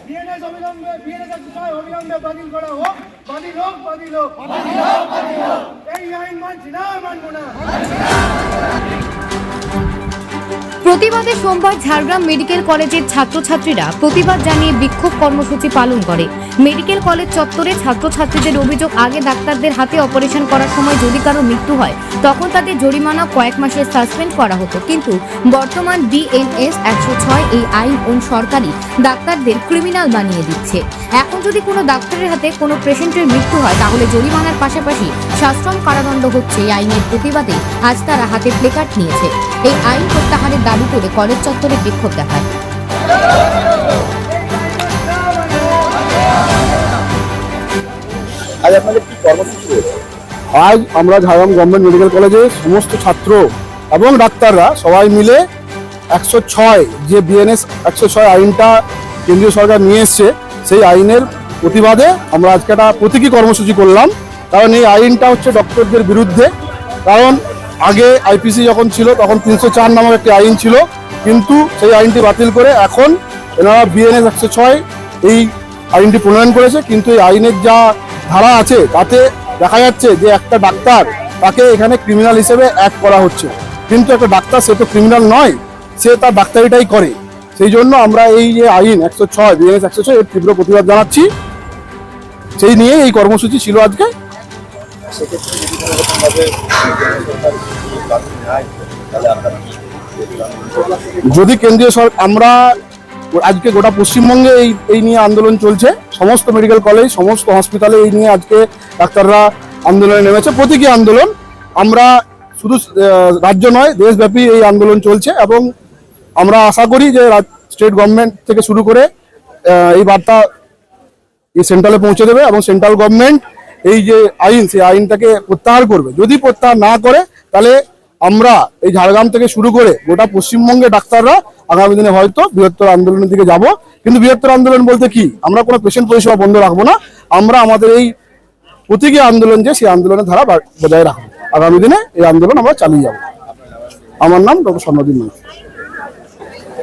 BNS অবিলম্বে BNS অবিলম্বে বাতিল করা হোক, বাতিল হোক, বাতিল হোক, এই আইন মানছি না, মানবো না। প্রতিবাদে সোমবার ঝাড়গ্রাম মেডিকেল কলেজের ছাত্রছাত্রীরা প্রতিবাদ জানিয়ে বিক্ষোভ কর্মসূচি পালন করে। মেডিকেল কলেজ চত্বরে ছাত্রছাত্রীদের অভিযোগ, আগে ডাক্তারদের হাতে অপারেশন করার সময় যদি কারো মৃত্যু হয় তখন তাদের জরিমানা কয়েক মাসের সাসপেন্ড করা হতো, কিন্তু বর্তমান বিএনএস 106 এই আইন সরকারি ডাক্তারদের ক্রিমিনাল বানিয়ে দিচ্ছে। এখন যদি কোনো ডাক্তারের হাতে কোনো পেশেন্টের মৃত্যু হয় তাহলে জরিমানার পাশাপাশি সাশ্রম কারাদণ্ড হচ্ছে। এই আইনের প্রতিবাদে আজ তারা হাতে প্লেকার্ড নিয়েছে। এই আইন প্রত্যাহারের দাবি করে কলেজ চত্বরে বিক্ষোভ দেখায়। আজ আমরা ঝাড়গ্রাম গভর্নমেন্ট মেডিকেল কলেজে সমস্ত ছাত্র এবং ডাক্তাররা সবাই মিলে 106 যে বিএনএস 106 আইনটা কেন্দ্রীয় সরকার নিয়ে এসছে, সেই আইনের প্রতিবাদে আমরা আজকে একটা প্রতীকী কর্মসূচি করলাম। কারণ এই আইনটা হচ্ছে ডক্টরদের বিরুদ্ধে। কারণ আগে আইপিসি যখন ছিল তখন 304 নামক একটি আইন ছিল, কিন্তু সেই আইনটি বাতিল করে এখন এনারা বিএনএস 106 এই আইনটি প্রণয়ন করেছে। কিন্তু এই আইনের যা ধারা আছে তাতে দেখা যাচ্ছে যে একটা ডাক্তার, তাকে এখানে ক্রিমিনাল হিসেবে অ্যাক্ট করা হচ্ছে। কিন্তু একটা ডাক্তার সে তো ক্রিমিনাল নয়, সে তার ডাক্তারিটাই করে। সেই জন্য আমরা এই যে আইন 106 বিএনএস 106 এর তীব্র প্রতিবাদ জানাচ্ছি। সেই নিয়ে এই কর্মসূচি ছিল আজকে। যদি কেন্দ্রীয় সরকার, আমরা আজকে গোটা পশ্চিমবঙ্গে এই নিয়ে আন্দোলন চলছে, সমস্ত মেডিকেল কলেজ সমস্ত হসপিটালে এই নিয়ে আজকে ডাক্তাররা আন্দোলনে নেমেছে, প্রতীকী আন্দোলন। আমরা শুধু রাজ্য নয়, দেশব্যাপী এই আন্দোলন চলছে এবং আমরা আশা করি যে স্টেট গভর্নমেন্ট থেকে শুরু করে এই বার্তা এই সেন্ট্রালে পৌঁছে দেবে এবং সেন্ট্রাল গভর্নমেন্ট এই যে আইন, সেই আইনটাকে প্রত্যাহার করবে। যদি প্রত্যাহার না করে তাহলে আমরা এই ঝাড়গ্রাম থেকে শুরু করে গোটা পশ্চিমবঙ্গে ডাক্তাররা আগামী দিনে হয়তো বৃহত্তর আন্দোলনের দিকে যাব। কিন্তু বৃহত্তর আন্দোলন বলতে কি, আমরা কোনো পেশেন্ট পরিষেবা বন্ধ রাখবো না, আমরা আমাদের এই প্রতীকী আন্দোলন যে সেই আন্দোলনের ধারা বজায় রাখবো। আগামী দিনে এই আন্দোলন আমরা চালিয়ে যাব। আমার নাম ডক্টর স্বর্ণদীপ মাইতি।